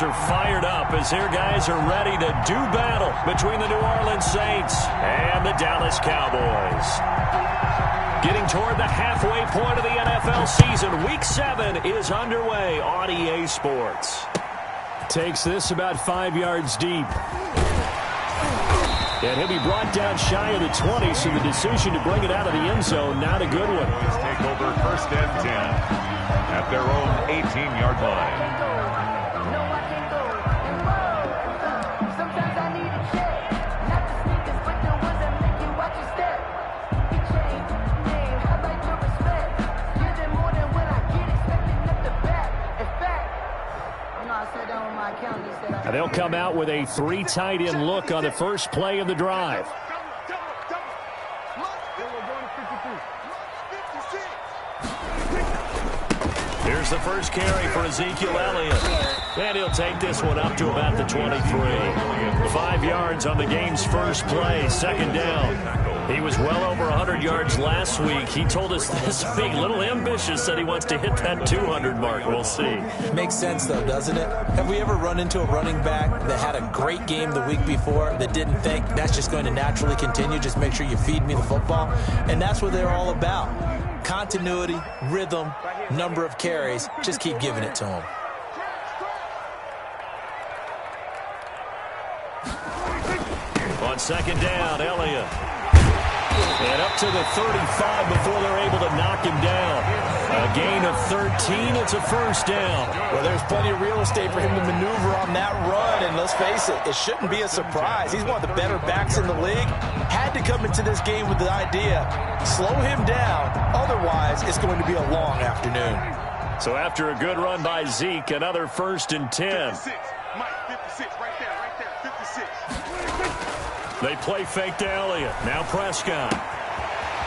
fans are fired up as their guys are ready to do battle between the New Orleans Saints and the Dallas Cowboys. Getting toward the halfway point of the NFL season, Week 7 is underway on EA Sports. Takes this about 5 yards deep. And he'll be brought down shy of the 20, so the decision to bring it out of the end zone, not a good one. Take over 1st and 10 at their own 18-yard line. They'll come out with a 3 tight end look on the first play of the drive. Here's the first carry for Ezekiel Elliott. And he'll take this one up to about the 23. 5 yards on the game's first play, 2nd down. He was well over 100 yards last week. He told us this week, a little ambitious, said he wants to hit that 200 mark. We'll see. Makes sense, though, doesn't it? Have we ever run into a running back that had a great game the week before that didn't think that's just going to naturally continue? Just make sure you feed me the football. And that's what they're all about. Continuity, rhythm, number of carries. Just keep giving it to them. On 2nd down, Elliott. And up to the 35 before they're able to knock him down. A gain of 13. It's a 1st down. Well, there's plenty of real estate for him to maneuver on that run. And let's face it, it shouldn't be a surprise. He's one of the better backs in the league. Had to come into this game with the idea, slow him down. Otherwise, it's going to be a long afternoon. So after a good run by Zeke, another 1st and 10. 56. Mike, 56. Right there, 56. They play fake to Elliott. Now Prescott.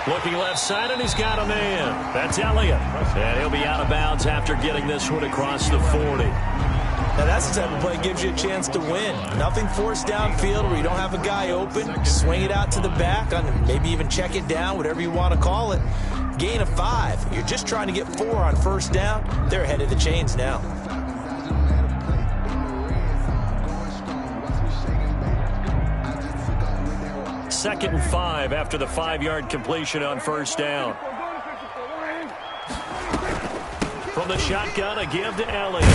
Looking left side, and he's got a man. That's Elliott. And he'll be out of bounds after getting this one across the 40. Now, that's the type of play that gives you a chance to win. Nothing forced downfield where you don't have a guy open. Swing it out to the back, maybe even check it down, whatever you want to call it. Gain of 5. You're just trying to get 4 on 1st down. They're ahead of the chains now. 2nd and 5 after the 5-yard completion on 1st down. From the shotgun, a give to Elliott.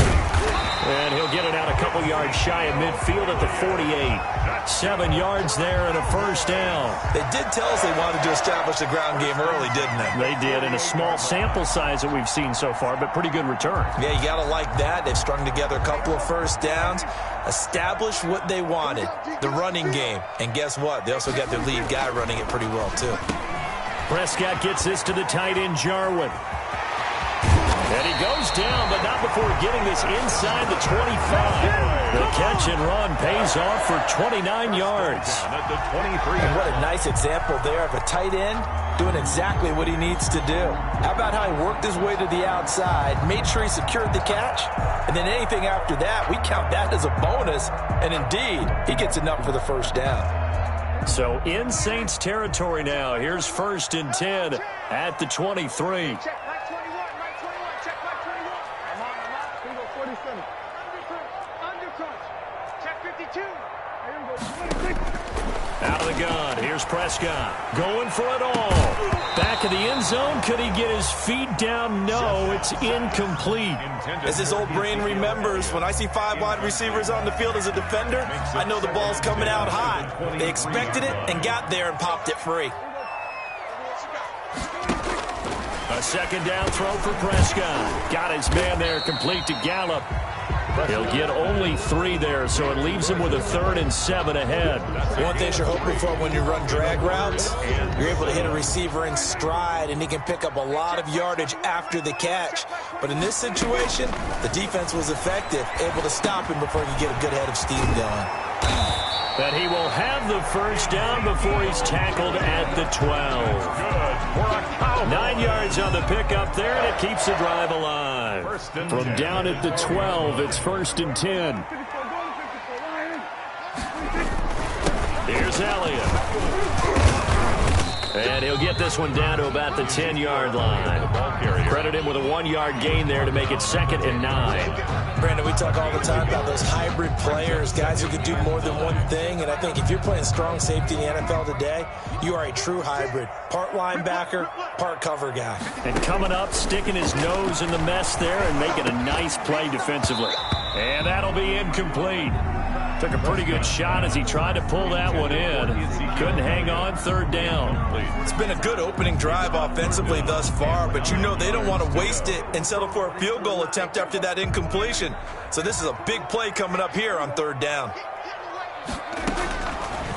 And he'll get it out a couple yards shy of midfield at the 48. 7 yards there and a 1st down. They did tell us they wanted to establish the ground game early, didn't they? They did, in a small sample size that we've seen so far, but pretty good return. Yeah, you got to like that. They've strung together a couple of 1st downs, established what they wanted, the running game. And guess what? They also got their lead guy running it pretty well, too. Prescott gets this to the tight end, Jarwin. And he goes down, but not before getting this inside the 25. The catch and run pays off for 29 yards. At the 23. And what a nice example there of a tight end doing exactly what he needs to do. How about how he worked his way to the outside, made sure he secured the catch, and then anything after that, we count that as a bonus. And indeed, he gets enough for the 1st down. So in Saints territory now. Here's 1st and 10 at the 23. Out of the gun, here's Prescott, going for it all. Back of the end zone, could he get his feet down? No, it's incomplete. As his old brain remembers, when I see 5 wide receivers on the field as a defender, I know the ball's coming out hot. They expected it and got there and popped it free. A 2nd down throw for Prescott. Got his man there, complete to Gallup. He'll get only 3 there, so it leaves him with a 3rd and 7 ahead. One thing you're hoping for when you run drag routes, you're able to hit a receiver in stride, and he can pick up a lot of yardage after the catch. But in this situation, the defense was effective, able to stop him before he could get a good head of steam going. That he will have the 1st down before he's tackled at the 12. 9 yards on the pickup there, and it keeps the drive alive. From down at the 12, it's 1st and 10. Here's Elliott. And he'll get this one down to about the 10-yard line. Credit him with a 1-yard gain there to make it 2nd and 9. Brandon, we talk all the time about those hybrid players, guys who can do more than one thing. And I think if you're playing strong safety in the NFL today, you are a true hybrid. Part linebacker, part cover guy. And coming up, sticking his nose in the mess there and making a nice play defensively. And that'll be incomplete. Took a pretty good shot as he tried to pull that one in. Couldn't hang on, third down. It's been a good opening drive offensively thus far, but you know they don't want to waste it and settle for a field goal attempt after that incompletion. So this is a big play coming up here on third down.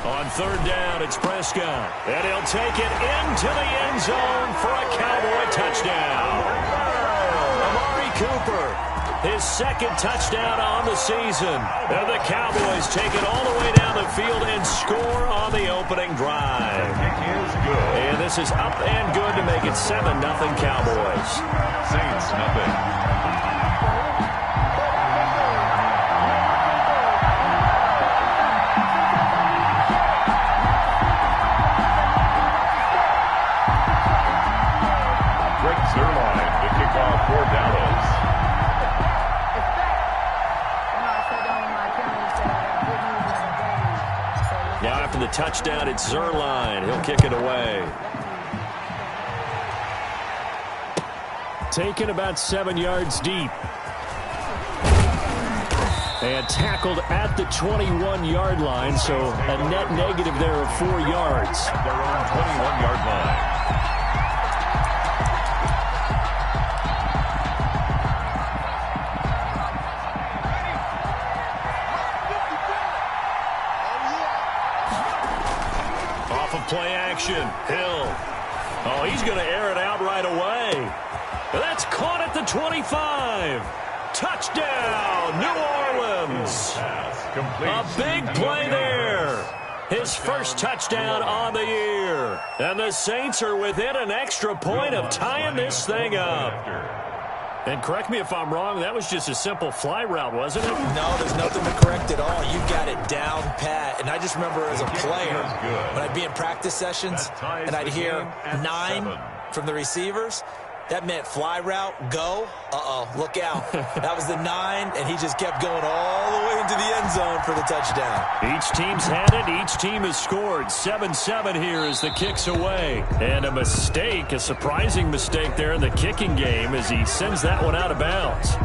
On third down, it's Prescott. And he'll take it into the end zone for a Cowboy touchdown. Amari Cooper. His second touchdown on the season. And the Cowboys take it all the way down the field and score on the opening drive. And this is up and good to make it 7-0 Cowboys. Saints, nothing. Zerline, the kickoff for Dallas. Now after the touchdown, it's Zerline. He'll kick it away. Taken about 7 yards deep. And tackled at the 21-yard line, so a net negative there of 4 yards. At their own 21-yard line. Play action. Hill. Oh, he's going to air it out right away. That's caught at the 25. Touchdown, New Orleans. A big play there. His first touchdown on the year. And the Saints are within an extra point of tying this thing up. And correct me if I'm wrong, that was just a simple fly route, wasn't it? No, there's nothing to correct at all. You got it down pat. And I just remember as a player, when I'd be in practice sessions and I'd hear 9 from the receivers, that meant fly route, go. Look out. That was the 9, and he just kept going all the way into the end zone for the touchdown. Each team's had it. Each team has scored. 7-7 here as the kick's away. And a mistake, a surprising mistake there in the kicking game as he sends that one out of bounds.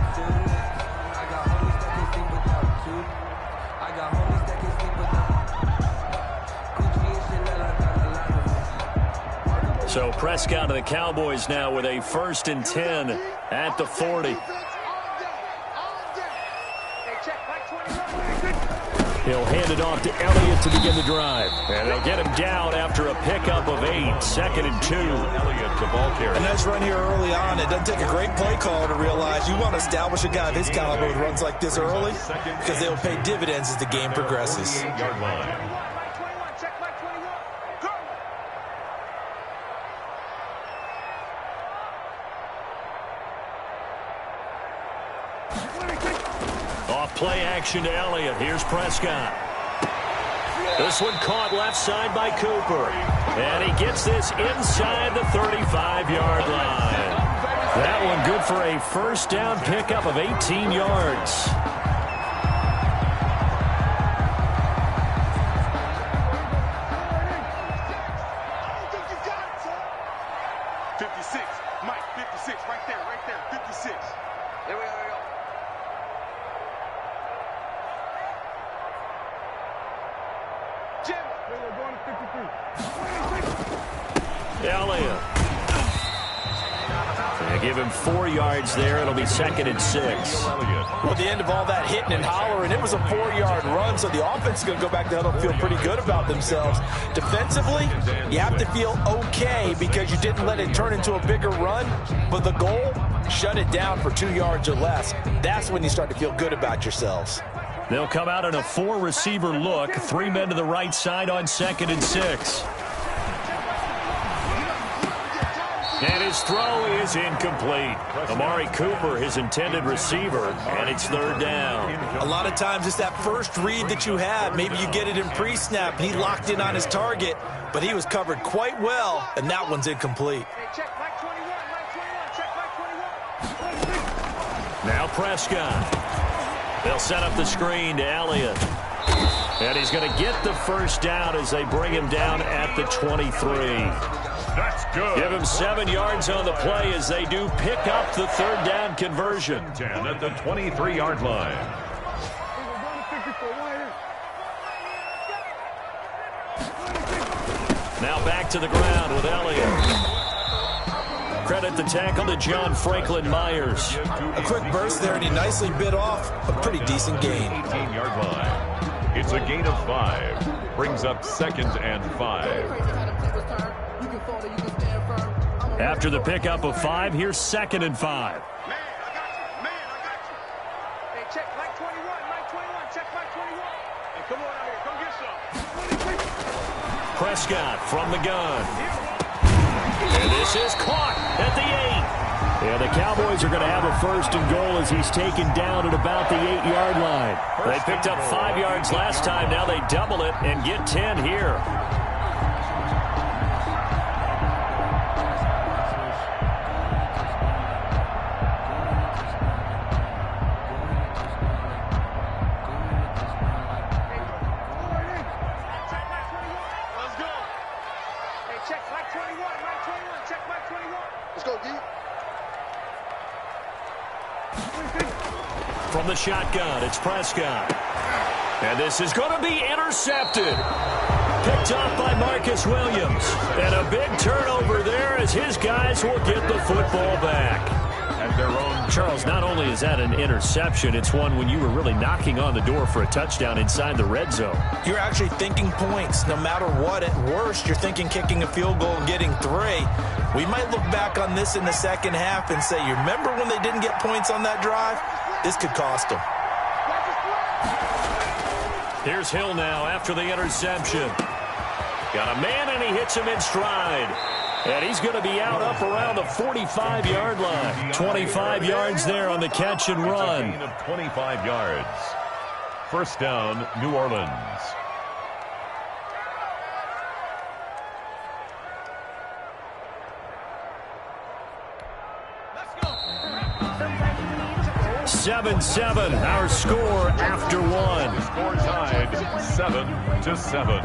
So Prescott and the Cowboys now with a 1st and 10 at the 40. He'll hand it off to Elliott to begin the drive. And they'll get him down after a pickup of 8. 2nd and 2. Elliott, the ball carrier. A nice run here early on. It doesn't take a great play caller to realize you want to establish a guy of his caliber with runs like this early because they will pay dividends as the game progresses. Yard line. Play action to Elliott. Here's Prescott. This one caught left side by Cooper. And he gets this inside the 35-yard line. That one good for a first down pickup of 18 yards. Elliott. They give him 4 yards there. It'll be 2nd and 6. Well, at the end of all that hitting and hollering, it was a 4-yard run, so the offense is going to go back to huddle and feel pretty good about themselves. Defensively, you have to feel okay because you didn't let it turn into a bigger run, but the goal, shut it down for 2 yards or less. That's when you start to feel good about yourselves. They'll come out in a 4-receiver look. 3 men to the right side on 2nd and 6. And his throw is incomplete. Amari Cooper, his intended receiver, and it's 3rd down. A lot of times it's that first read that you have. Maybe you get it in pre-snap, and he locked in on his target, but he was covered quite well, and that one's incomplete. Now Prescott. They'll set up the screen to Elliott. And he's going to get the first down as they bring him down at the 23. That's good. Give him 7 yards on the play as they do pick up the third down conversion. 10 at the 23-yard line. Now back to the ground with Elliott. Credit the tackle to John Franklin Myers. A quick burst there, and he nicely bit off a pretty decent gain. 18-yard line. It's a gain of 5. Brings up 2nd and 5. After the pickup of 5, here's 2nd and 5. Man, I got you. Hey, check Mike 21, Mike 21, check Mike 21. Hey, come on out here, come get some. Prescott from the gun. And this is caught at the 8. Yeah, the Cowboys are going to have a 1st and goal as he's taken down at about the 8-yard line. They picked up 5 yards last time. Now they double it and get 10 here. From the shotgun, it's Prescott. And this is going to be intercepted. Picked off by Marcus Williams. And a big turnover there as his guys will get the football back. At their own. Charles, not only is that an interception, it's one when you were really knocking on the door for a touchdown inside the red zone. You're actually thinking points. No matter what, at worst, you're thinking kicking a field goal and getting 3. We might look back on this in the second half and say, you remember when they didn't get points on that drive? This could cost them. Here's Hill now after the interception. Got a man, and he hits him in stride. And he's going to be out up around the 45-yard line. 25 yards there on the catch and run. Gain of 25 yards. 1st down, New Orleans. Let's go. 7-7, our score after 1. Score tied 7-7.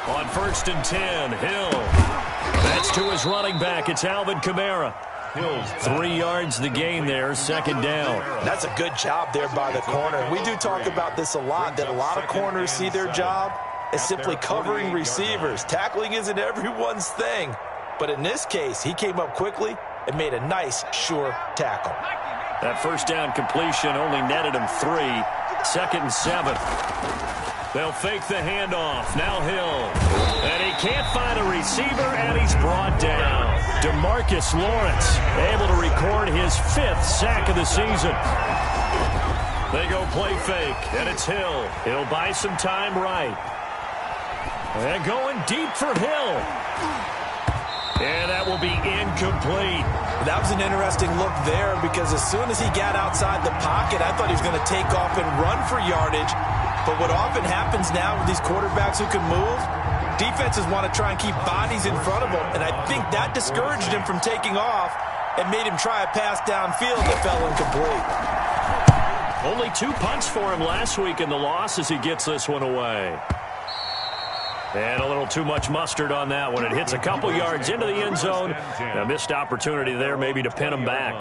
On 1st and 10, Hill. That's to his running back. It's Alvin Kamara. Hill's 3 yards the gain there, 2nd down. That's a good job there by the corner. We do talk about this a lot, that a lot of corners see their job as simply covering receivers. Tackling isn't everyone's thing. But in this case, he came up quickly and made a nice, sure tackle. That 1st down completion only netted him 3. 2nd and 7. They'll fake the handoff. Now Hill. And he can't find a receiver, and he's brought down. DeMarcus Lawrence able to record his 5th sack of the season. They go play fake, and it's Hill. He'll buy some time right. And going deep for Hill. And that will be incomplete. That was an interesting look there because as soon as he got outside the pocket, I thought he was going to take off and run for yardage. But what often happens now with these quarterbacks who can move, defenses want to try and keep bodies in front of them. And I think that discouraged him from taking off and made him try a pass downfield that fell incomplete. Only 2 punts for him last week in the loss as he gets this one away. And a little too much mustard on that one. It hits a couple yards into the end zone. A missed opportunity there maybe to pin him back.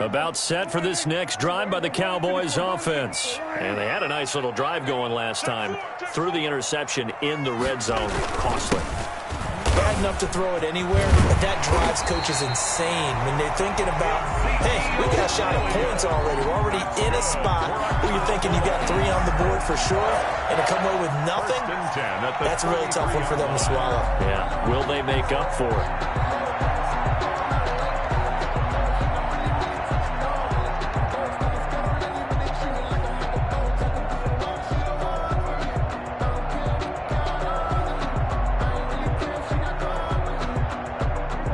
About set for this next drive by the Cowboys offense. And they had a nice little drive going last time. Threw the interception in the red zone. Costly. Bad enough to throw it anywhere, but that drives coaches insane when they're thinking about, hey, we got a shot at points already. We're already in a spot where you're thinking you got 3 on the board for sure, and to come away with nothing, that's a really tough one for them to swallow. Yeah, will they make up for it?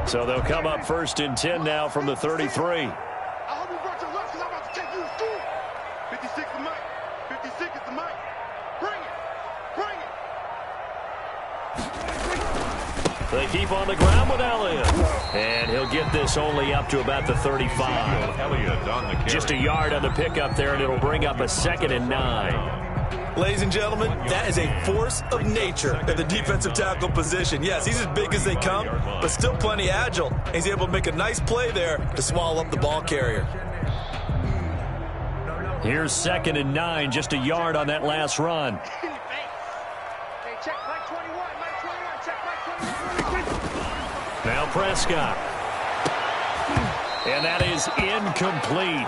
So they'll come up 1st and 10 now from the 33. I hope you brought your lunch because I'm about to take you to school. 56 is Mike. 56 is the Mike. Bring it. Bring it. They keep on the ground with Elliott. And he'll get this only up to about the 35. Elliott on the carry. Just a yard on the pickup there, and it'll bring up a 2nd and 9. Ladies and gentlemen, that is a force of nature at the defensive tackle position. Yes, he's as big as they come, but still plenty agile. He's able to make a nice play there to swallow up the ball carrier. Here's 2nd and 9, just a yard on that last run. Hey, check Mike 21. Mike 21. Check Mike 21. Now Prescott. And that is incomplete.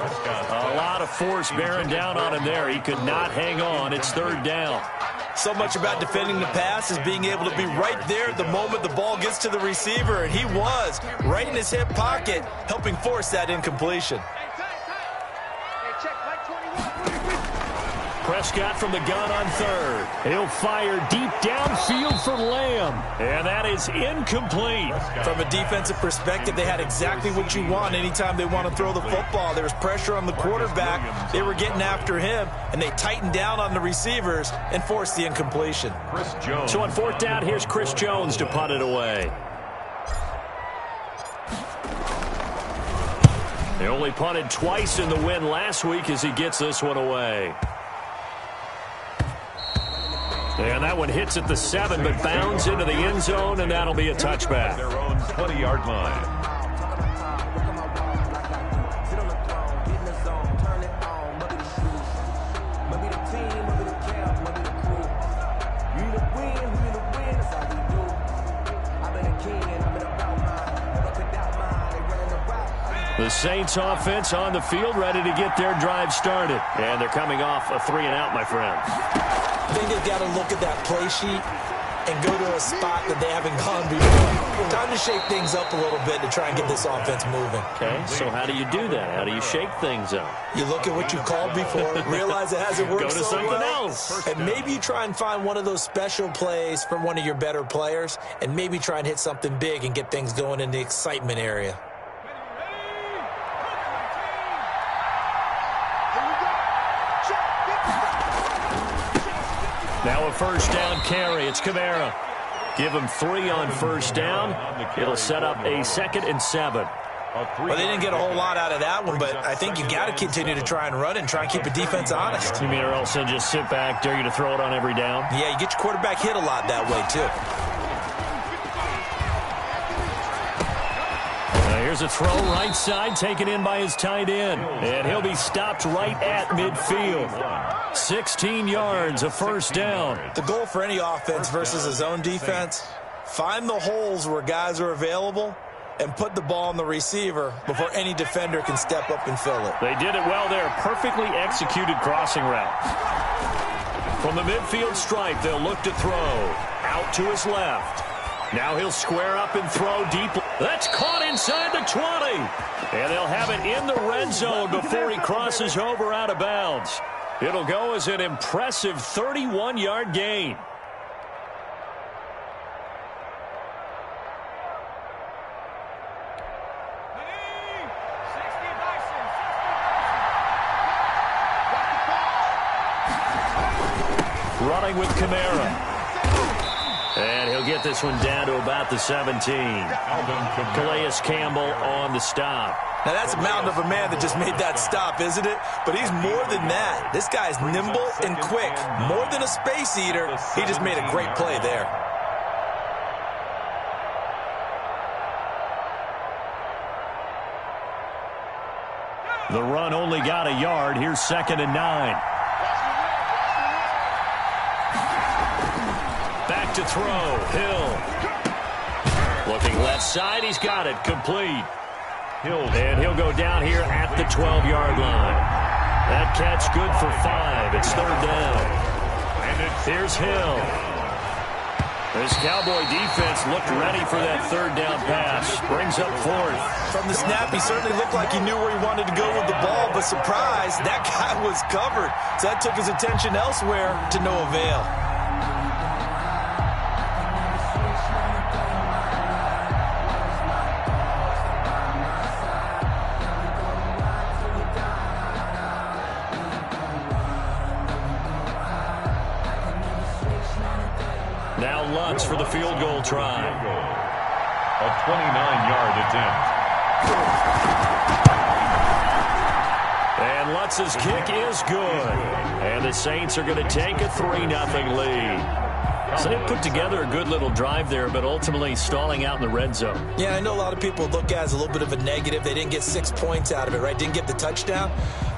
A lot of force bearing down on him there. He could not hang on. It's 3rd down. So much about defending the pass is being able to be right there the moment the ball gets to the receiver, and he was right in his hip pocket, helping force that incompletion. Hey, check Mike 21. Prescott from the gun on 3rd. He'll fire deep downfield for Lamb. And that is incomplete. From a defensive perspective, they had exactly what you want anytime they want to throw the football. There was pressure on the quarterback. They were getting after him, and they tightened down on the receivers and forced the incompletion. Chris Jones. So on 4th down, here's Chris Jones to punt it away. They only punted twice in the win last week as he gets this one away. And that one hits at the 7, but bounds into the end zone, and that'll be a touchback. Their own 20-yard line. The Saints offense on the field, ready to get their drive started. And they're coming off a 3-and-out, my friend. I think they've got to look at that play sheet and go to a spot that they haven't gone before. Time to shake things up a little bit to try and get this offense moving. Okay, so how do you do that? How do you shake things up? You look at what you called before, realize it hasn't worked Go to so something well, else. and maybe you try and find one of those special plays from one of your better players, and maybe try and hit something big and get things going in the excitement area. Now a 1st down carry. It's Kamara. Give him 3 on 1st down. It'll set up a 2nd and 7. Well, they didn't get a whole lot out of that one, but I think you got to continue to try and run and try and keep the defense honest. You mean or else they'll just sit back, dare you to throw it on every down? Yeah, you get your quarterback hit a lot that way, too. Here's a throw right side, taken in by his tight end. And he'll be stopped right at midfield. 16 yards, a 1st down. The goal for any offense versus a zone defense, find the holes where guys are available and put the ball on the receiver before any defender can step up and fill it. They did it well there. Perfectly executed crossing route. From the midfield stripe, they'll look to throw. Out to his left. Now he'll square up and throw deep. That's caught inside the 20. And they'll have it in the red zone before he crosses over out of bounds. It'll go as an impressive 31-yard gain. Running with Kamara. And he'll get this one down to about the 17. Calais Campbell on the stop. Now, that's a mountain of a man that just made that stop, isn't it? But he's more than that. This guy's nimble and quick. More than a space eater, he just made a great play there. The run only got a yard. Here's 2nd and 9. Back to throw. Hill. Looking left side. He's got it. Complete. And he'll go down here at the 12-yard line. That catch good for 5. It's 3rd down. Here's Hill. This Cowboy defense looked ready for that 3rd down pass. Brings up 4th. From the snap, he certainly looked like he knew where he wanted to go with the ball, but surprise, that guy was covered. So that took his attention elsewhere to no avail. Lutz for the field goal try. A 29-yard attempt. And Lutz's kick is good. And the Saints are going to take a 3-0 lead. So they put together a good little drive there, but ultimately stalling out in the red zone. Yeah, I know a lot of people look at it as a little bit of a negative. They didn't get 6 points out of it, right? Didn't get the touchdown.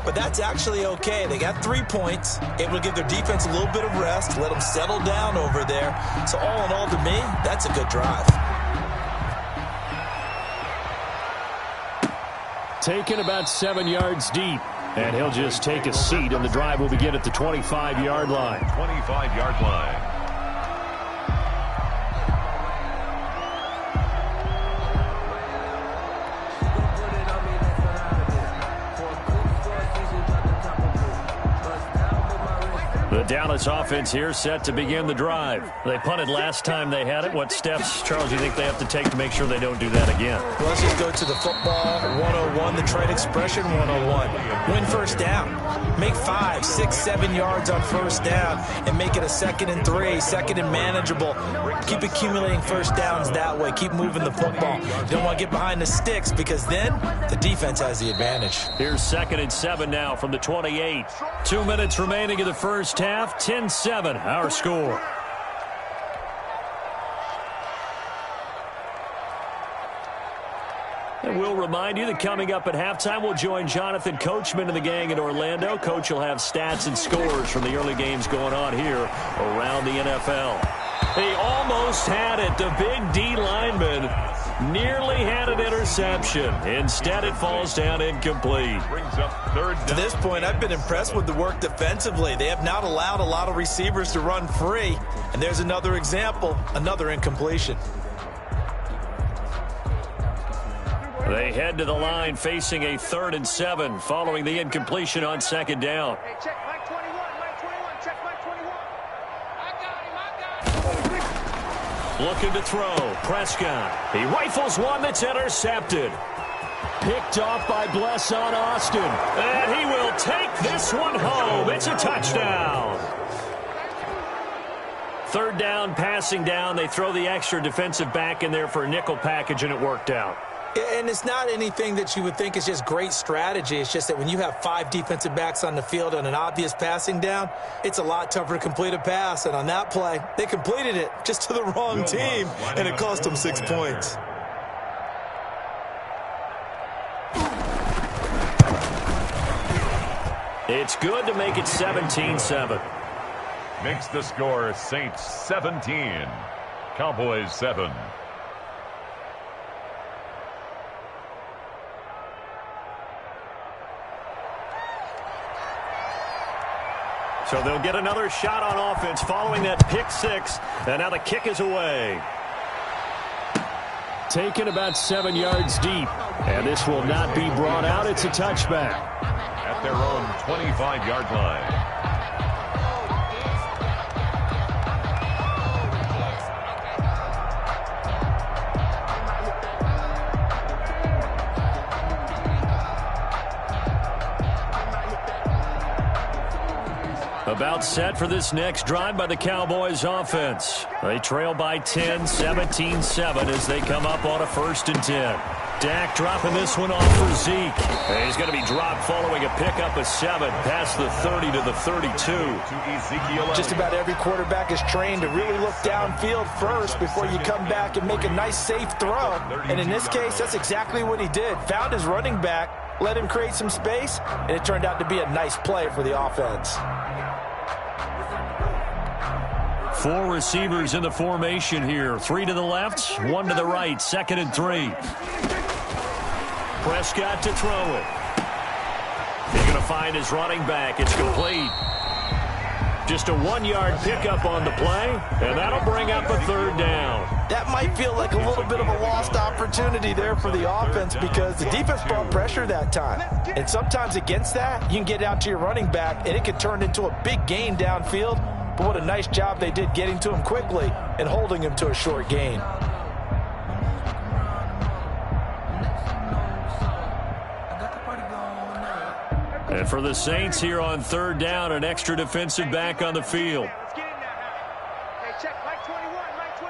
But that's actually okay. They got 3 points, able to give their defense a little bit of rest, let them settle down over there. So all in all, to me, that's a good drive. Taken about 7 yards deep. And he'll just take a seat, and the drive will begin at the 25-yard line. 25-yard line. The Dallas offense here set to begin the drive. They punted last time they had it. What steps, Charles, do you think they have to take to make sure they don't do that again? Well, let's just go to the football 101, the trade expression 101. Win first down. Make 5, 6, 7 yards on first down and make it a 2nd and 3, 2nd and manageable. Keep accumulating first downs that way. Keep moving the football. You don't want to get behind the sticks because then the defense has the advantage. Here's 2nd and 7 now from the 28. 2 minutes remaining in the first half. 10-7, our score. And we'll remind you that coming up at halftime, we'll join Jonathan Coachman and the gang in Orlando. Coach will have stats and scores from the early games going on here around the NFL. He almost had it. The big D lineman nearly had an interception. Instead, it falls down incomplete. Brings up 3rd down. To this point, I've been impressed with the work defensively. They have not allowed a lot of receivers to run free. And there's another example, another incompletion. They head to the line facing a 3rd and 7 following the incompletion on 2nd down. Hey, check Mike 21, Mike 21, check Mike 21. I got him. Looking to throw. Prescott. He rifles one that's intercepted. Picked off by Bless on Austin. And he will take this one home. It's a touchdown. 3rd down, passing down. They throw the extra defensive back in there for a nickel package, and it worked out. And it's not anything that you would think is just great strategy. It's just that when you have 5 defensive backs on the field on an obvious passing down, it's a lot tougher to complete a pass. And on that play, they completed it just to the wrong team, and it cost them 6 points. It's good to make it 17-7. Makes the score Saints 17, Cowboys 7. So they'll get another shot on offense following that pick 6. And now the kick is away. Taken about 7 yards deep. And this will not be brought out. It's a touchback. At their own 25-yard line. About set for this next drive by the Cowboys offense. They trail by 10, 17-7 as they come up on a 1st and 10. Dak dropping this one off for Zeke. And he's going to be dropped following a pickup of 7 past the 30 to the 32. Just about every quarterback is trained to really look downfield first before you come back and make a nice safe throw. And in this case, that's exactly what he did. Found his running back, let him create some space, and it turned out to be a nice play for the offense. 4 receivers in the formation here. 3 to the left, 1 to the right. 2nd and 3. Prescott to throw it. He's going to find his running back. It's complete. Just a 1-yard pickup on the play, and that'll bring up a 3rd down. That might feel like a little bit of a lost opportunity there for the offense because the defense brought pressure that time. And sometimes against that, you can get out to your running back, and it could turn into a big gain downfield. But what a nice job they did getting to him quickly and holding him to a short gain. And for the Saints here on 3rd down, an extra defensive back on the field. Let's get in there now. Hey, check Mike 21, Mike 21.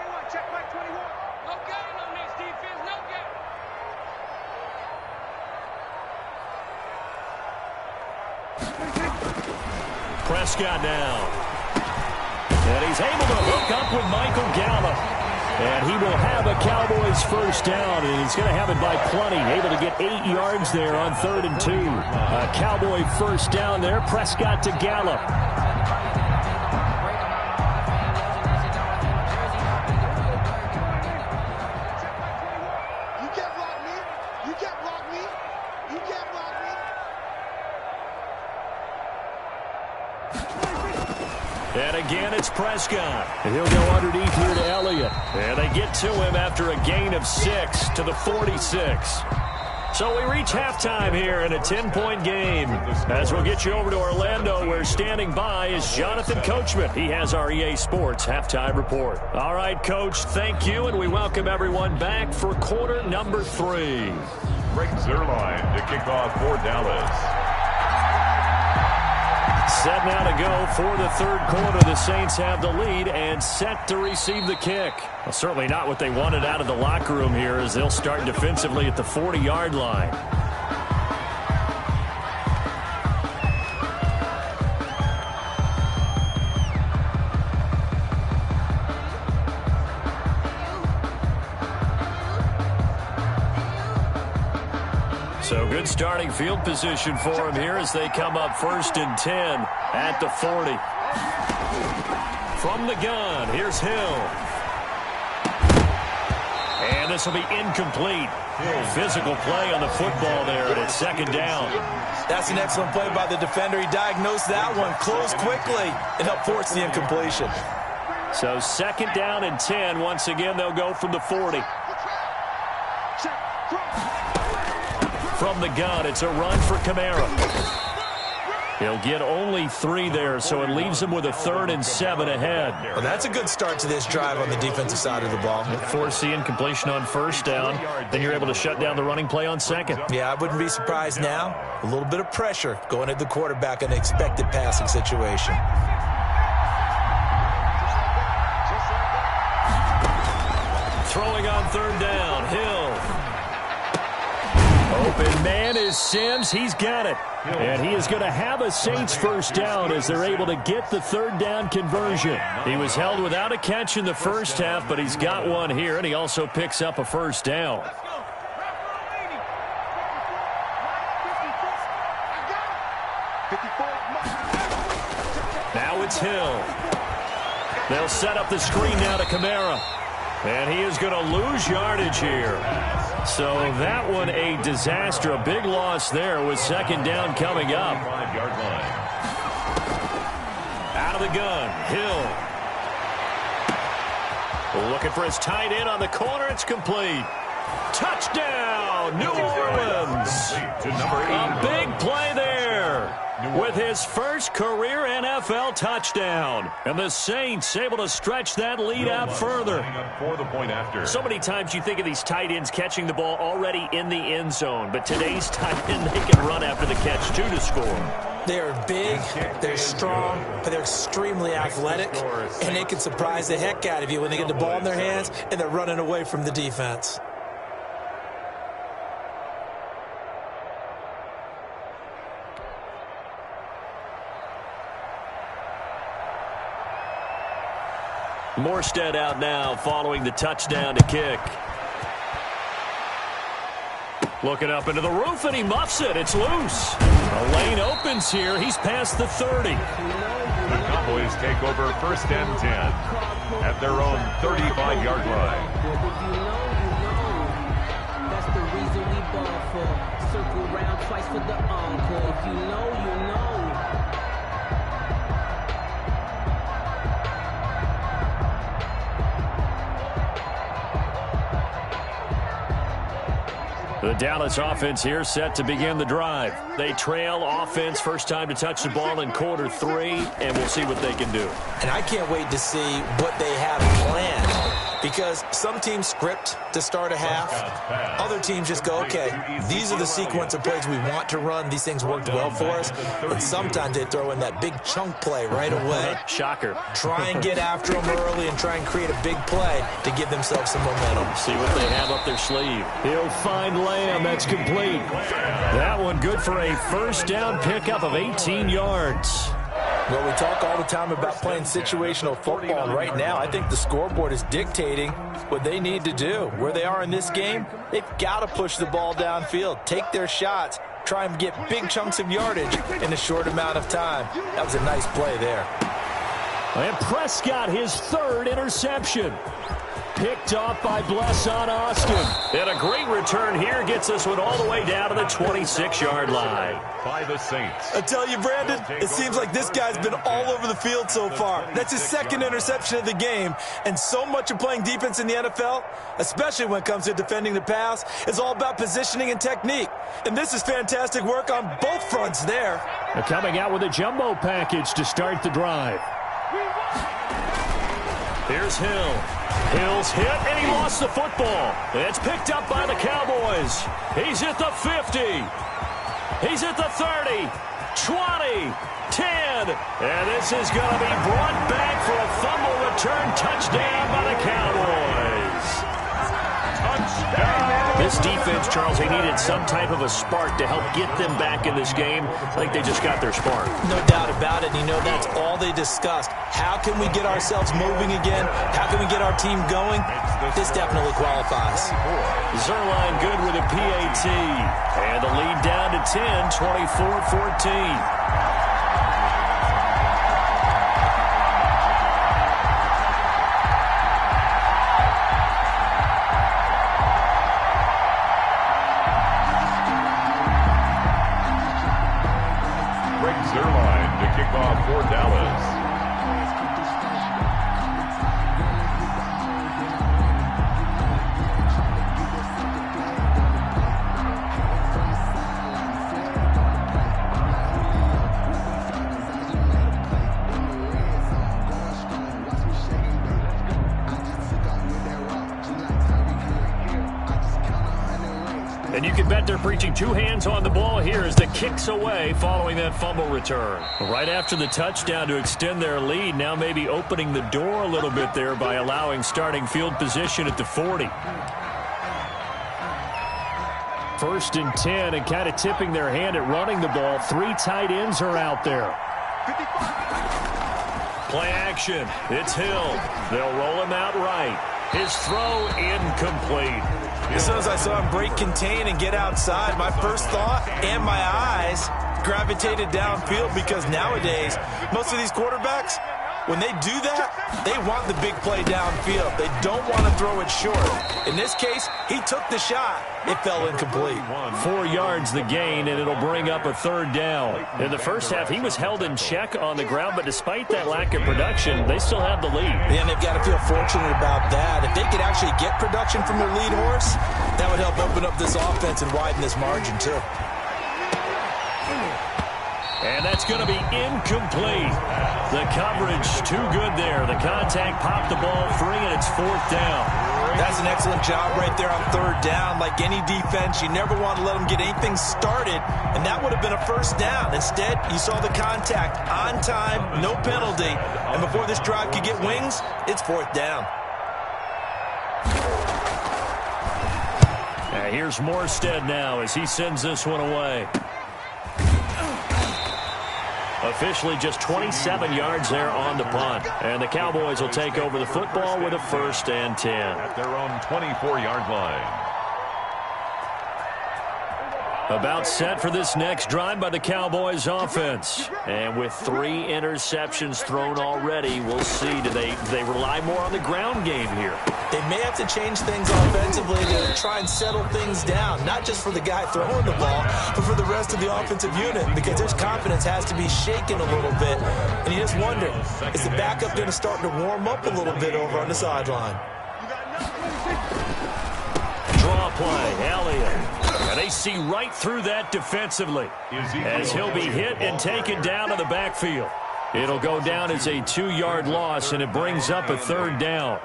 Prescott now. And he's able to hook up with Michael Gallup. And he will have a Cowboys first down, and he's going to have it by plenty. Able to get 8 yards there on 3rd and 2. A Cowboy first down there. Prescott to Gallup. You can't block me. You can't block me. You can't block me. And again, it's Prescott. And he'll go underneath here to Elliott. And they get to him after a gain of 6 to the 46. So we reach halftime here in a 10-point game. As we'll get you over to Orlando, where standing by is Jonathan Coachman. He has our EA Sports halftime report. All right, Coach, thank you, and we welcome everyone back for quarter number 3. Greg Zuerlein to kick off for Dallas. Set now to go for the 3rd quarter. The Saints have the lead and set to receive the kick. Well, certainly not what they wanted out of the locker room here, as they'll start defensively at the 40-yard line. So good starting field position for him here as they come up 1st and 10 at the 40. From the gun, here's Hill. And this will be incomplete. Physical play on the football there, and it's 2nd down. That's an excellent play by the defender. He diagnosed that one, closed quickly, and helped force the incompletion. So 2nd down and 10. Once again, they'll go from the 40. From the gun, it's a run for Kamara. He'll get only 3 there, so it leaves him with a 3rd and 7 ahead. Well, that's a good start to this drive on the defensive side of the ball. Force the incompletion on 1st down. Then you're able to shut down the running play on 2nd. Yeah, I wouldn't be surprised now. A little bit of pressure going at the quarterback in an expected passing situation. Throwing on 3rd down, Hill. Open man is Sims. He's got it. And he is going to have a Saints first down as they're able to get the 3rd down conversion. He was held without a catch in the first half, but he's got one here, and he also picks up a first down. Now it's Hill. They'll set up the screen now to Kamara. And he is going to lose yardage here. So that one a disaster. A big loss there with 2nd down coming up. 5-yard line. Out of the gun, Hill. Looking for his tight end on the corner. It's complete. Touchdown, New Orleans. To number 8. A big play there with his first career NFL touchdown. And the Saints able to stretch that lead out further. For the point after. So many times you think of these tight ends catching the ball already in the end zone. But today's tight end, they can run after the catch, too, to score. They're big, they're strong, but they're extremely athletic, and they can surprise the heck out of you when they get the ball in their hands and they're running away from the defense. Morstead out now following the touchdown to kick. Looking up into the roof, and he muffs it. It's loose. A lane opens here. He's past the 30. The Cowboys take over 1st and 10 at their own 35-yard line. That's the reason we ball for. Circle round twice for the encore. If you know, you know. The Dallas offense here set to begin the drive. They trail offense, first time to touch the ball in quarter 3, and we'll see what they can do. And I can't wait to see what they have planned, because some teams script to start a half. Other teams just go, okay, these are the sequence of plays we want to run. These things worked well for us. And sometimes they throw in that big chunk play right away. Shocker. Try and get after them early and try and create a big play to give themselves some momentum. See what they have up their sleeve. He'll find Lamb. That's complete. That one good for a first down pickup of 18 yards. Well, we talk all the time about playing situational football, and right now I think the scoreboard is dictating what they need to do. Where they are in this game, they've got to push the ball downfield, take their shots, try and get big chunks of yardage in a short amount of time. That was a nice play there. And Prescott, his third interception. Picked off by Blesson Austin. And a great return here gets us one all the way down to the 26-yard line. By the Saints. I tell you, Brandon, it seems like this guy's been all over the field so far. That's his second interception of the game. And so much of playing defense in the NFL, especially when it comes to defending the pass, is all about positioning and technique. And this is fantastic work on both fronts there. They're coming out with a jumbo package to start the drive. Here's Hill. Hill's hit, and he lost the football. It's picked up by the Cowboys. He's at the 50. He's at the 30, 20, 10. And this is going to be brought back for a fumble return touchdown by the Cowboys. Touchdown. This defense, Charles, they needed some type of a spark to help get them back in this game. I think they just got their spark. No doubt about it. And you know, that's all they discussed. How can we get ourselves moving again? How can we get our team going? This definitely qualifies. Zerline good with a PAT. And the lead down to 10, 24-14. Zerline to kick off for Dallas. And you can bet they're preaching two hands on the ball here as the kick's away following that fumble return. Right after the touchdown to extend their lead, now maybe opening the door a little bit there by allowing starting field position at the 40. 1st and 10 and kind of tipping their hand at running the ball. 3 tight ends are out there. Play action. It's Hill. They'll roll him out right. His throw incomplete. As soon as I saw him break contain and get outside, my first thought and my eyes gravitated downfield, because nowadays, most of these quarterbacks, when they do that, they want the big play downfield. They don't want to throw it short. In this case, he took the shot. It fell incomplete. 4 yards the gain, and it'll bring up a 3rd down. In the first half, he was held in check on the ground, but despite that lack of production, they still have the lead. And they've got to feel fortunate about that. If they could actually get production from their lead horse, that would help open up this offense and widen this margin, too. And that's going to be incomplete. The coverage too good there. The contact popped the ball free, and it's 4th down. That's an excellent job right there on 3rd down. Like any defense, you never want to let them get anything started, and that would have been a 1st down. Instead, you saw the contact on time, no penalty, and before this drive could get wings, it's 4th down. Here's Morstead now as he sends this one away. Officially just 27 yards there on the punt. And the Cowboys will take over the football with a 1st and 10. At their own 24-yard line. About set for this next drive by the Cowboys offense. And with 3 interceptions thrown already, we'll see. Do they rely more on the ground game here? They may have to change things offensively to try and settle things down, not just for the guy throwing the ball, but for the rest of the offensive unit, because his confidence has to be shaken a little bit. And you just wonder, is the backup going to start to warm up a little bit over on the sideline? Draw play, Elliott. And they see right through that defensively as he'll be hit and taken down to the backfield. It'll go down as a 2-yard loss, and it brings up a 3rd down.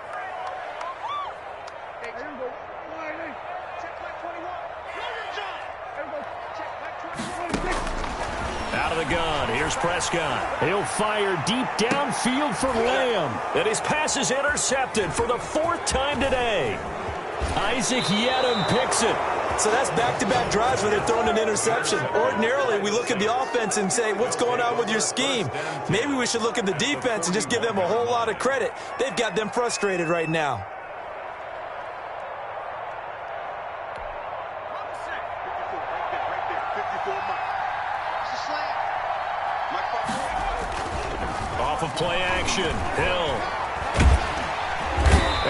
Out of the gun, here's Prescott. He'll fire deep downfield for Lamb. And his pass is intercepted for the 4th time today. Isaac Yedem picks it. So that's back-to-back drives where they're throwing an interception. Ordinarily, we look at the offense and say, what's going on with your scheme? Maybe we should look at the defense and just give them a whole lot of credit. They've got them frustrated right now. Off of play action, Hill.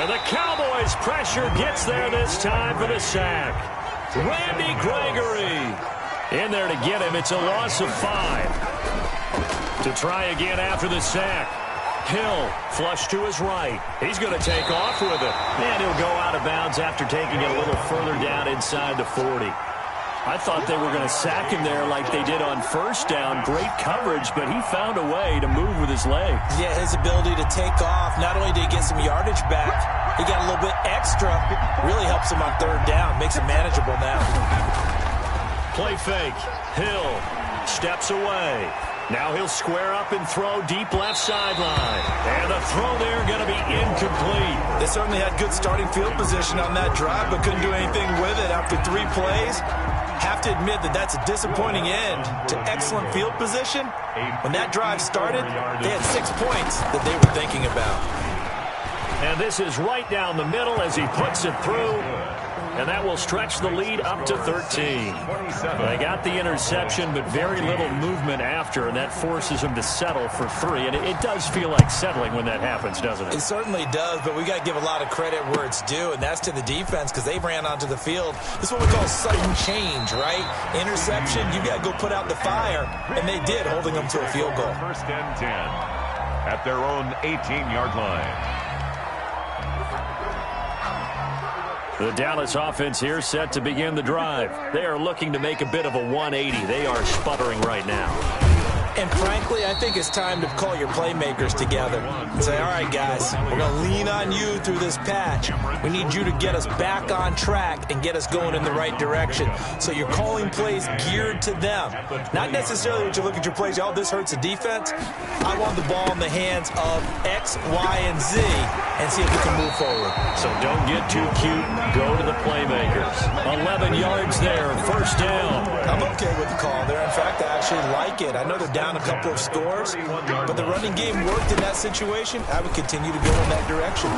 And the Cowboys' pressure gets there this time for the sack. Randy Gregory in there to get him. It's a loss of 5. To try again after the sack. Hill flush to his right. He's going to take off with it. And he'll go out of bounds after taking it a little further down inside the 40. I thought they were going to sack him there like they did on first down. Great coverage, but he found a way to move with his legs. Yeah, his ability to take off, not only did he get some yardage back, he got a little bit extra. Really helps him on third down, makes it manageable now. Play fake. Hill steps away. Now he'll square up and throw deep left sideline. And the throw there going to be incomplete. They certainly had good starting field position on that drive, but couldn't do anything with it after 3 plays. Have to admit that that's a disappointing end to excellent field position. When that drive started, they had 6 points that they were thinking about. And this is right down the middle as he puts it through. And that will stretch the lead up to 13. They got the interception, but very little movement after, and that forces him to settle for 3. And it does feel like settling when that happens, doesn't it? It certainly does, but we got to give a lot of credit where it's due, and that's to the defense because they ran onto the field. This is what we call sudden change, right? Interception, you got to go put out the fire, and they did, holding them to a field goal. First and 10 at their own 18-yard line. The Dallas offense here set to begin the drive. They are looking to make a bit of a 180. They are sputtering right now. And frankly, I think it's time to call your playmakers together and say, all right, guys, we're going to lean on you through this patch. We need you to get us back on track and get us going in the right direction. So you're calling plays geared to them. Not necessarily when you look at your plays, oh, this hurts the defense. I want the ball in the hands of X, Y, and Z and see if we can move forward. So don't get too cute. Go to the playmakers. 11 yards there, first down. I'm okay with the call there. In fact, I actually like it. I know they're down a couple of scores, but the running game worked in that situation. I would continue to go in that direction.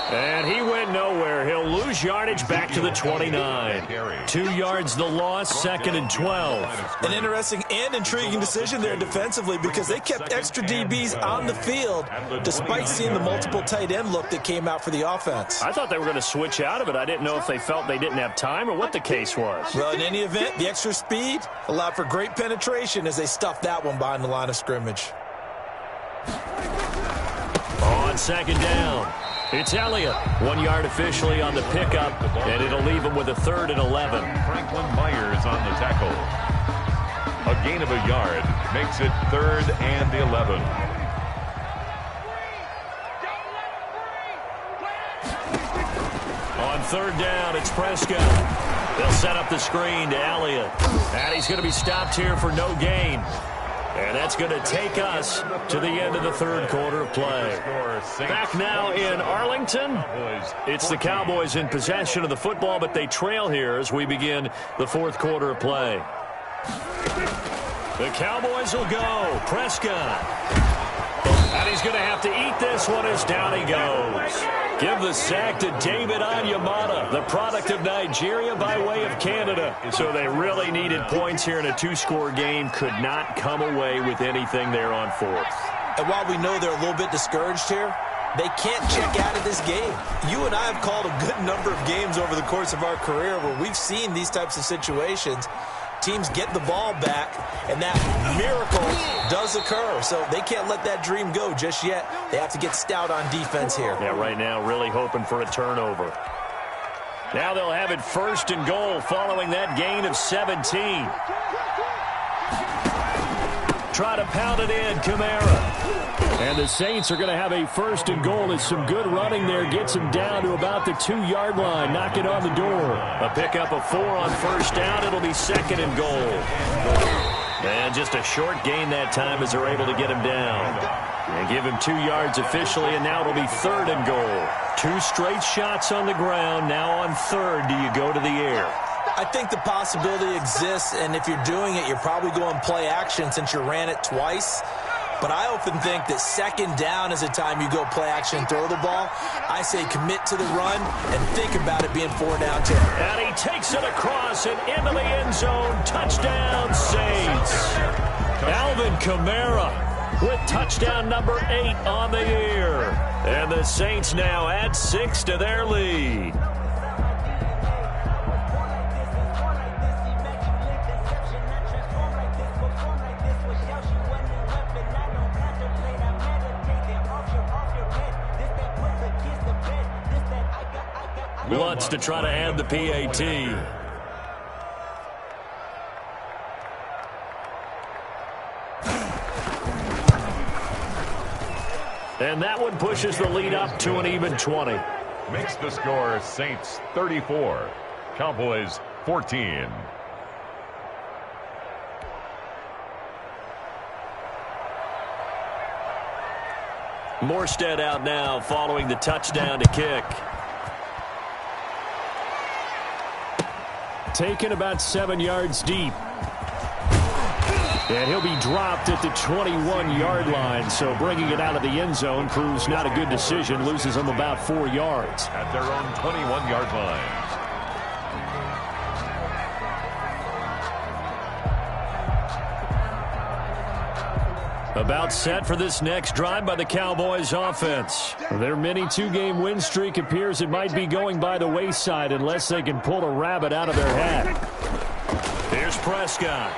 And he went nowhere. He'll lose yardage back to the 29. 2 yards the loss, 2nd and 12. An interesting and intriguing decision there defensively because they kept extra DBs on the field despite seeing the multiple tight end look that came out for the offense. I thought they were going to switch out of it. I didn't know if they felt they didn't have time or what the case was. Well, in any event, the extra speed allowed for great penetration as they stuffed that one behind the line of scrimmage. On second down, it's Elliott. 1 yard officially on the pickup, and it'll leave him with a 3rd and 11. Franklin Myers on the tackle. A gain of a yard makes it 3rd and 11. On 3rd down, it's Prescott. They'll set up the screen to Elliott. And he's going to be stopped here for no gain. And that's going to take us to the end of the 3rd quarter of play. Back now in Arlington. It's the Cowboys in possession of the football, but they trail here as we begin the 4th quarter of play. The Cowboys will go. Prescott. And he's going to have to eat this one as down he goes. Give the sack to David Onyemata, the product of Nigeria by way of Canada. So they really needed points here in a 2-score game. Could not come away with anything there on 4th. And while we know they're a little bit discouraged here, they can't check out of this game. You and I have called a good number of games over the course of our career where we've seen these types of situations. Teams get the ball back, and that miracle does occur. So they can't let that dream go just yet. They have to get stout on defense here. Yeah, right now really hoping for a turnover. Now they'll have it 1st and goal following that gain of 17. Try to pound it in, Kamara. And the Saints are going to have a 1st and goal as some good running there gets them down to about the 2-yard line. Knock it on the door. A pickup of 4 on 1st down. It'll be 2nd and goal. And just a short gain that time as they're able to get him down. And give him 2 yards officially, and now it'll be 3rd and goal. 2 straight shots on the ground. Now on 3rd, do you go to the air? I think the possibility exists, and if you're doing it, you're probably going play action since you ran it twice. But I often think that second down is a time you go play action and throw the ball. I say commit to the run and think about it being 4 down 10. And he takes it across and into the end zone. Touchdown, Saints. Alvin Kamara with touchdown number 8 on the year. And the Saints now add 6 to their lead. Lutz to try to add the PAT. And that one pushes the lead up to an even 20. Makes the score Saints 34, Cowboys 14. Morstead out now following the touchdown to kick. Taken about 7 yards deep. And he'll be dropped at the 21-yard line, so bringing it out of the end zone proves not a good decision. Loses him about 4 yards. At their own 21-yard line. About set for this next drive by the Cowboys offense. Their mini 2-game win streak appears it might be going by the wayside unless they can pull a rabbit out of their hat. Here's Prescott.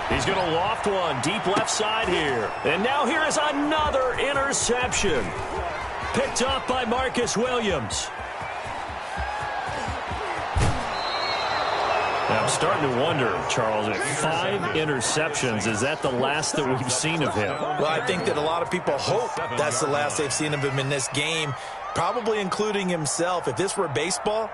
He's going to loft one deep left side here. And now here is another interception. Picked off by Marcus Williams. Now, I'm starting to wonder, Charles, if 5 interceptions, is that the last that we've seen of him? Well, I think that a lot of people hope that's the last they've seen of him in this game, probably including himself. If this were baseball,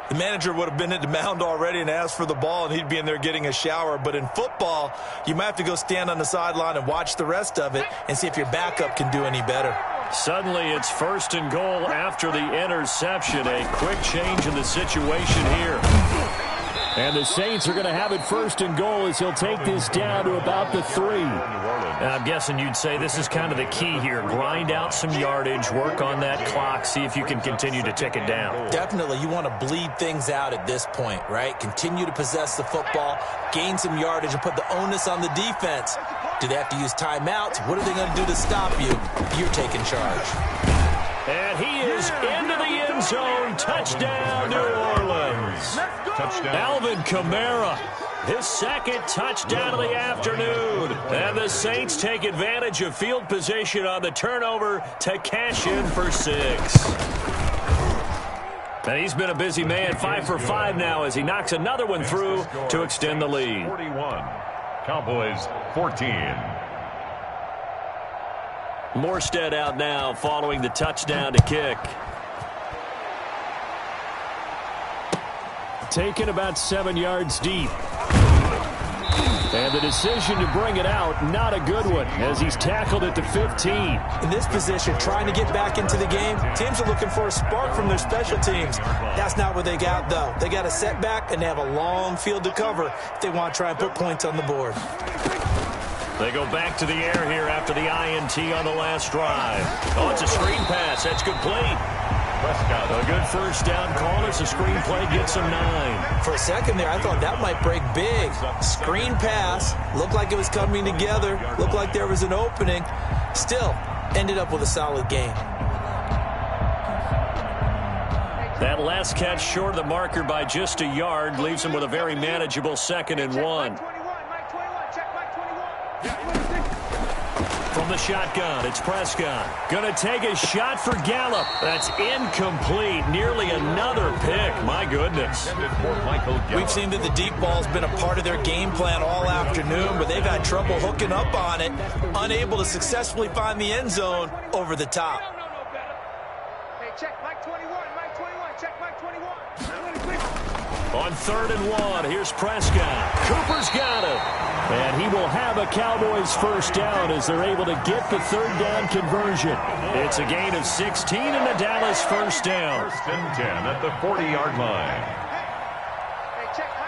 the manager would have been at the mound already and asked for the ball, and he'd be in there getting a shower. But in football, you might have to go stand on the sideline and watch the rest of it and see if your backup can do any better. Suddenly, it's 1st and goal after the interception. A quick change in the situation here. And the Saints are going to have it 1st and goal as he'll take this down to about the 3. And I'm guessing you'd say this is kind of the key here. Grind out some yardage, work on that clock, see if you can continue to tick it down. Definitely. You want to bleed things out at this point, right? Continue to possess the football, gain some yardage, and put the onus on the defense. Do they have to use timeouts? What are they going to do to stop you? You're taking charge. And he is into the end zone. Touchdown, New Orleans. Touchdown. Alvin Kamara, his 2nd touchdown of the afternoon. And the Saints take advantage of field position on the turnover to cash in for 6. And he's been a busy man, 5 for 5 now as he knocks another one through to extend the lead. 41, Cowboys 14. Morstead out now following the touchdown to kick. Taken about 7 yards deep. And the decision to bring it out, not a good one, as he's tackled at the 15. In this position, trying to get back into the game, teams are looking for a spark from their special teams. That's not what they got, though. They got a setback, and they have a long field to cover if they want to try and put points on the board. They go back to the air here after the INT on the last drive. Oh, it's a screen pass. That's complete. Prescott. A good 1st down call as the screen play gets him 9. For a second there, I thought that might break big. Screen pass. Looked like it was coming together. Looked like there was an opening. Still, ended up with a solid game. That last catch short of the marker by just a yard leaves him with a very manageable 2nd and 1. From the shotgun, it's Prescott. Going to take a shot for Gallup. That's incomplete. Nearly another pick. My goodness. We've seen that the deep ball's been a part of their game plan all afternoon, but they've had trouble hooking up on it, unable to successfully find the end zone over the top. Hey, check Mike 21, Mike 21, check Mike 21. On 3rd and 1, here's Prescott. Cooper's got it. And he will have a Cowboys 1st down as they're able to get the 3rd down conversion. It's a gain of 16 and the Dallas 1st down. 1st and 10 at the 40-yard line. Hey, check Mike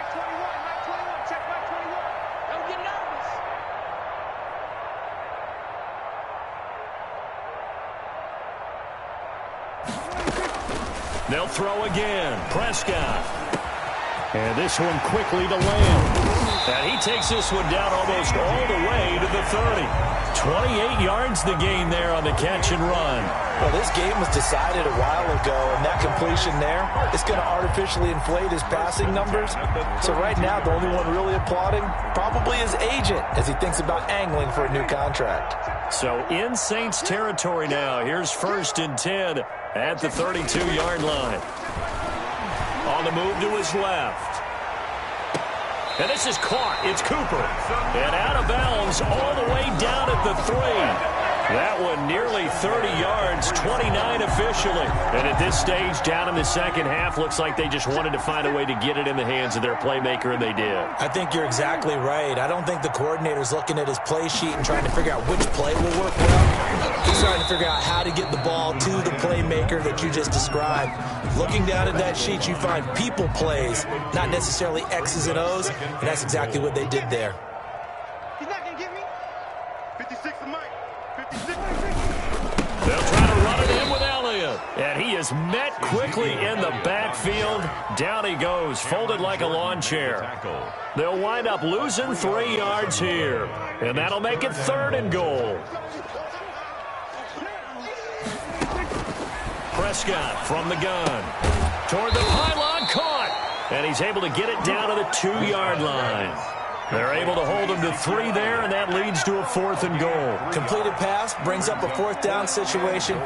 They'll throw again. Prescott. And this one quickly to Lamb. And he takes this one down almost all the way to the 30. 28 yards the gain there on the catch and run. Well, this game was decided a while ago, and that completion there is going to artificially inflate his passing numbers. So right now, the only one really applauding probably his agent as he thinks about angling for a new contract. So in Saints territory now. Here's 1st and 10 at the 32-yard line. On the move to his left. And this is caught. It's Cooper. And out of bounds all the way down at the 3. That one nearly 30 yards, 29 officially. And at this stage, down in the second half, looks like they just wanted to find a way to get it in the hands of their playmaker, and they did. I think you're exactly right. I don't think the coordinator's looking at his play sheet and trying to figure out which play will work well. He's trying to figure out how to get the ball to the playmaker that you just described. Looking down at that sheet, you find people plays, not necessarily X's and O's, and that's exactly what they did there. He's not going to get me. 56 of Mike. 56. They'll try to run it in with Elliott. And he is met quickly in the backfield. Down he goes, folded like a lawn chair. They'll wind up losing 3 yards here. And that'll make it 3rd and goal. Prescott from the gun. Toward the pylon, caught. And he's able to get it down to the 2-yard line. They're able to hold him to 3 there, and that leads to a 4th and goal. Completed pass brings up a 4th down situation.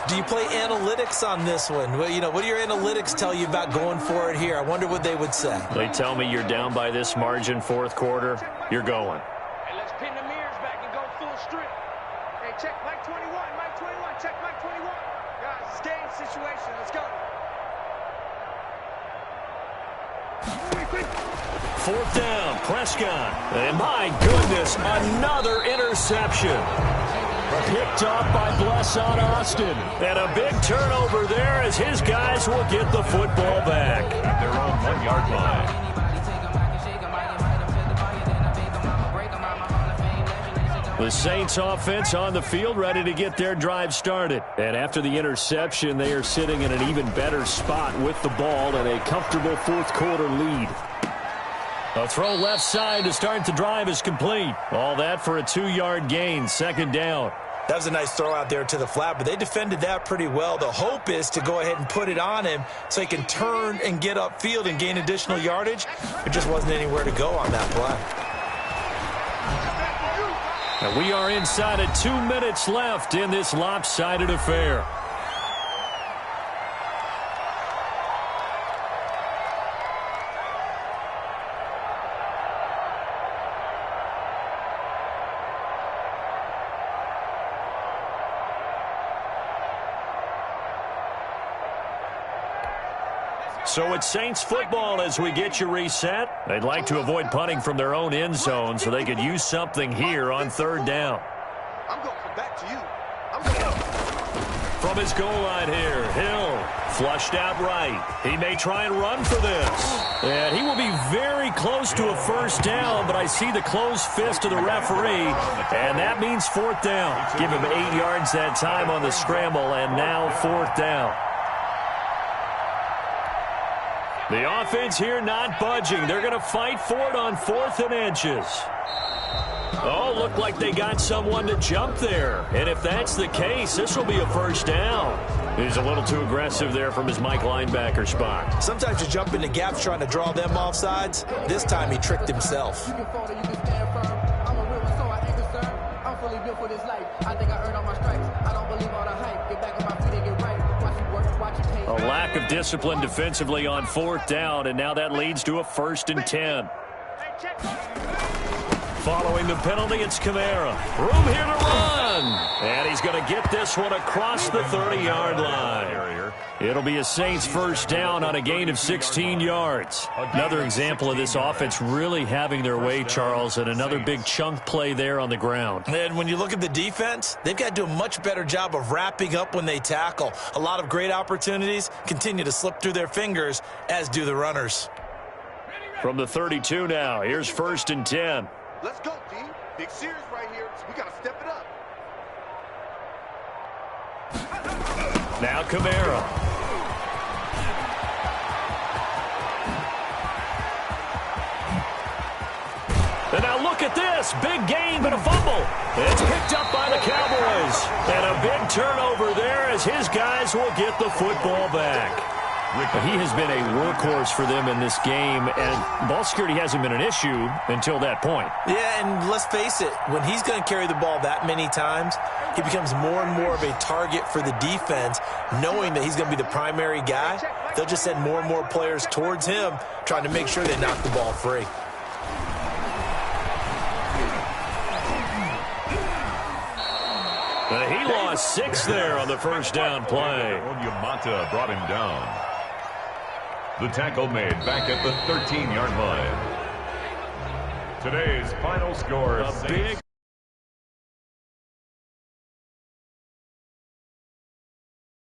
Do you play analytics on this one? Well, what do your analytics tell you about going for it here? I wonder what they would say. They tell me you're down by this margin, 4th quarter. You're going. Hey, let's pin the mirrors back and go full strip. Hey, check Mike 21. Mike 21. Check Mike 21. Guys, it's game situation. Let's go. 4th down, Prescott. And my goodness, another interception. Picked off by Blesson Austin. And a big turnover there as his guys will get the football back. At their own 1-yard line. The Saints offense on the field, ready to get their drive started. And after the interception, they are sitting in an even better spot with the ball and a comfortable 4th quarter lead. A throw left side to start the drive is complete. All that for a 2-yard gain, 2nd down. That was a nice throw out there to the flat, but they defended that pretty well. The hope is to go ahead and put it on him so he can turn and get upfield and gain additional yardage. There just wasn't anywhere to go on that play. And we are inside of 2 minutes left in this lopsided affair. So it's Saints football as we get you reset. They'd like to avoid punting from their own end zone so they could use something here on 3rd down. I'm going to come back to you. I'm going to. From his goal line here, Hill flushed out right. He may try and run for this. And he will be very close to a 1st down, but I see the closed fist of the referee, and that means 4th down. Give him 8 yards that time on the scramble, and now 4th down. The offense here not budging. They're going to fight for it on 4th and inches. Oh, looked like they got someone to jump there. And if that's the case, this will be a 1st down. He's a little too aggressive there from his Mike linebacker spot. Sometimes you jump into gaps trying to draw them off sides. This time he tricked himself. A lack of discipline defensively on 4th down, and now that leads to a 1st and 10. Following the penalty, it's Kamara. Room here to run. And he's going to get this one across the 30-yard line. It'll be a Saints 1st down on a gain of 16 yards. Another example of this offense really having their way, Charles, and another big chunk play there on the ground. And when you look at the defense, they've got to do a much better job of wrapping up when they tackle. A lot of great opportunities continue to slip through their fingers, as do the runners. From the 32 now, here's 1st and 10. Let's go, D. Big series right here. We got to step it up. Now Kamara. Now look at this. Big gain, but a fumble. It's picked up by the Cowboys. And a big turnover there as his guys will get the football back. He has been a workhorse for them in this game, and ball security hasn't been an issue until that point. Yeah, and let's face it, when he's going to carry the ball that many times, he becomes more and more of a target for the defense, knowing that he's going to be the primary guy. They'll just send more and more players towards him, trying to make sure they knock the ball free. He lost 6 there on the first down play. Onyemata brought him down. The tackle made back at the 13-yard line. Today's final score, a big